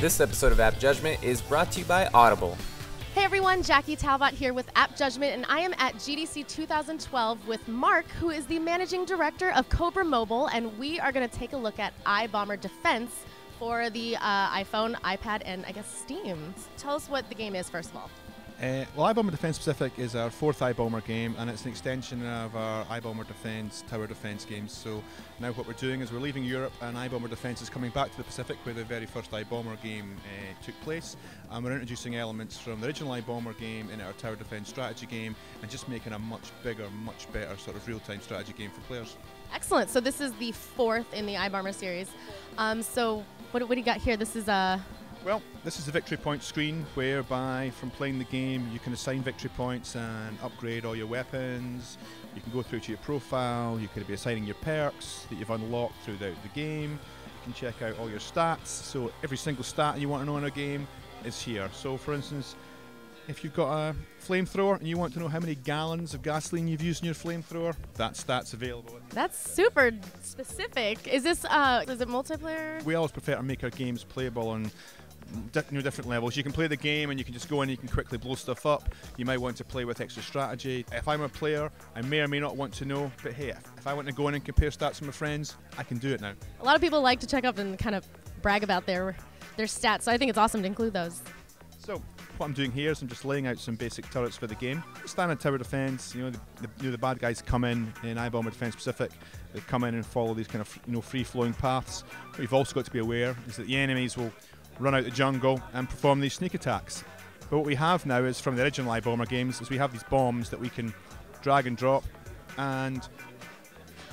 This episode of App Judgment is brought to you by Audible. Hey everyone, Jackie Talbot here with App Judgment, and I am at GDC 2012 with Mark, who is the managing director of Cobra Mobile, and we are going to take a look at iBomber Defense for the iPhone, iPad, and I guess Steam. Tell us what the game is, first of all. Well, iBomber Defense Specific is our fourth iBomber game, and it's an extension of our iBomber Defense Tower Defense games. So now what we're doing is we're leaving Europe, and iBomber Defense is coming back to the Pacific, where the very first iBomber game took place. And we're introducing elements from the original iBomber game into our Tower Defense strategy game, and just making a much bigger, much better sort of real-time strategy game for players. Excellent. So this is the fourth in the iBomber series. So what do you got here? This is Well, this is the victory point screen, whereby from playing the game you can assign victory points and upgrade all your weapons. You can go through to your profile, you could be assigning your perks that you've unlocked throughout the game. You can check out all your stats, so every single stat you want to know in a game is here. So for instance, if you've got a flamethrower and you want to know how many gallons of gasoline you've used in your flamethrower, that stat's available. That's super specific. Is this, is it multiplayer? We always prefer to make our games playable on different levels. You can play the game and you can just go in and you can quickly blow stuff up. You might want to play with extra strategy. If I'm a player, I may or may not want to know, but hey, if I want to go in and compare stats with my friends, I can do it now. A lot of people like to check up and kind of brag about their stats, so I think it's awesome to include those. So what I'm doing here is I'm just laying out some basic turrets for the game. Standard tower defense, the bad guys come in iBomber Defense Pacific. They come in and follow these kind of free-flowing paths. What you've also got to be aware is that the enemies will run out the jungle and perform these sneak attacks. But what we have now is, from the original iBomber games, is we have these bombs that we can drag and drop, and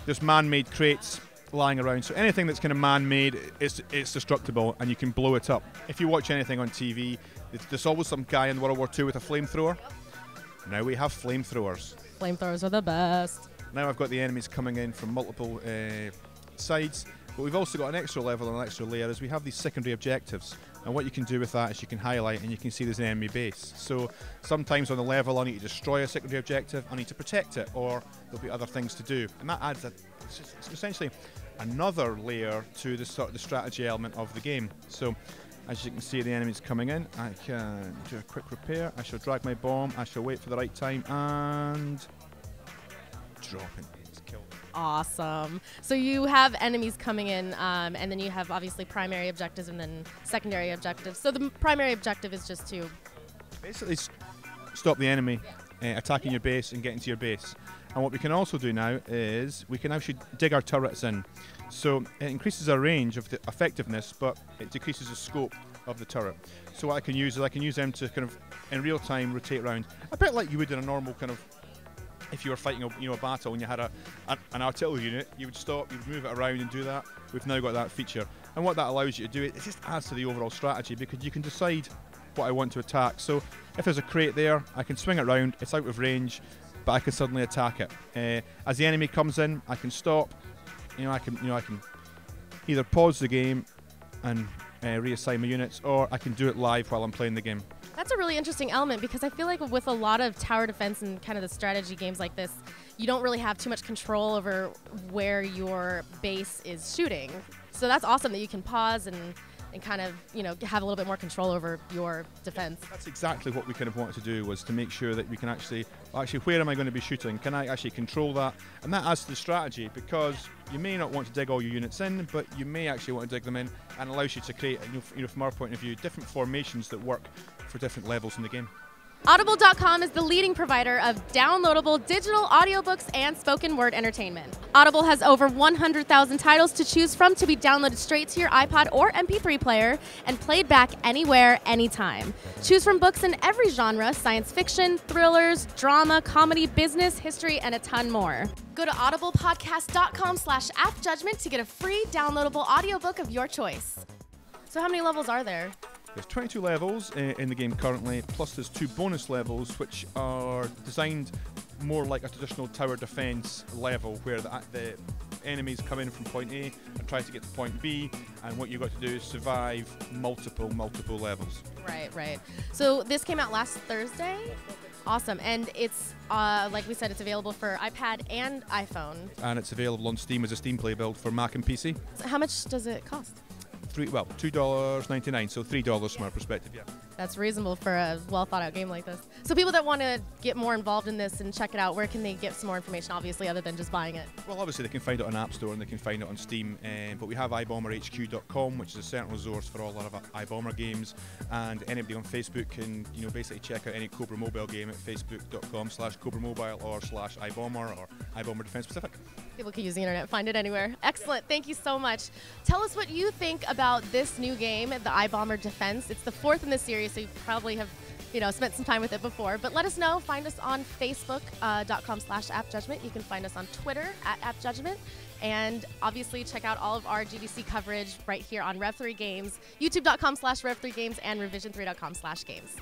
there's man-made crates lying around. So anything that's kind of man-made, it's destructible, and you can blow it up. If you watch anything on TV, there's always some guy in World War II with a flamethrower. Now we have flamethrowers. Flamethrowers are the best. Now I've got the enemies coming in from multiple sides. But we've also got an extra level and an extra layer, as we have these secondary objectives. And what you can do with that is you can highlight and you can see there's an enemy base. So sometimes on the level I need to destroy a secondary objective, I need to protect it, or there'll be other things to do. And that adds it's essentially another layer to the sort of the strategy element of the game. So as you can see, the enemies coming in. I can do a quick repair. I shall drag my bomb. I shall wait for the right time and drop it. Awesome. So you have enemies coming in, and then you have obviously primary objectives and then secondary objectives. So the primary objective is just to basically stop the enemy attacking your base and getting to your base. And what we can also do now is we can actually dig our turrets in. So it increases our range of the effectiveness, but it decreases the scope of the turret. So what I can use is I can use them to kind of in real time rotate around, a bit like you would in a normal kind of, if you were fighting a battle and you had an artillery unit, you would stop, you would move it around and do that. We've now got that feature. And what that allows you to do, it just adds to the overall strategy, because you can decide what I want to attack. So if there's a crate there, I can swing it around, it's out of range, but I can suddenly attack it. As the enemy comes in, I can stop. I can either pause the game and reassign my units, or I can do it live while I'm playing the game. That's a really interesting element, because I feel like with a lot of tower defense and kind of the strategy games like this, you don't really have too much control over where your base is shooting. So that's awesome that you can pause and kind of, have a little bit more control over your defense. That's exactly what we kind of wanted to do, was to make sure that we can actually, where am I going to be shooting? Can I actually control that? And that adds to the strategy, because you may not want to dig all your units in, but you may actually want to dig them in, and allows you to create, from our point of view, different formations that work for different levels in the game. Audible.com is the leading provider of downloadable digital audiobooks and spoken word entertainment. Audible has over 100,000 titles to choose from to be downloaded straight to your iPod or MP3 player and played back anywhere, anytime. Choose from books in every genre: science fiction, thrillers, drama, comedy, business, history, and a ton more. Go to audiblepodcast.com/appjudgment to get a free downloadable audiobook of your choice. So how many levels are there? There's 22 levels in the game currently, plus there's 2 bonus levels which are designed more like a traditional tower defense level, where the enemies come in from point A and try to get to point B, and what you've got to do is survive multiple levels. Right. So this came out last Thursday? Awesome. And it's, like we said, it's available for iPad and iPhone. And it's available on Steam as a Steam Play build for Mac and PC. So how much does it cost? $2.99, so $3 from our perspective, yeah. That's reasonable for a well thought out game like this. So people that want to get more involved in this and check it out, where can they get some more information, obviously, other than just buying it? Well, obviously they can find it on App Store and they can find it on Steam, but we have iBomberHQ.com, which is a central resource for all our iBomber games, and anybody on Facebook can, basically check out any Cobra mobile game at facebook.com/Cobra Mobile or /iBomber or iBomber Defense Pacific. People can use the internet, find it anywhere. Excellent, thank you so much. Tell us what you think about this new game, the iBomber Defense. It's the 4th in the series, so you probably have spent some time with it before. But let us know. Find us on Facebook.com/AppJudgment. You can find us on Twitter @AppJudgment. And obviously check out all of our GDC coverage right here on Rev3 Games, YouTube.com/Rev3Games, and Revision3.com/Games.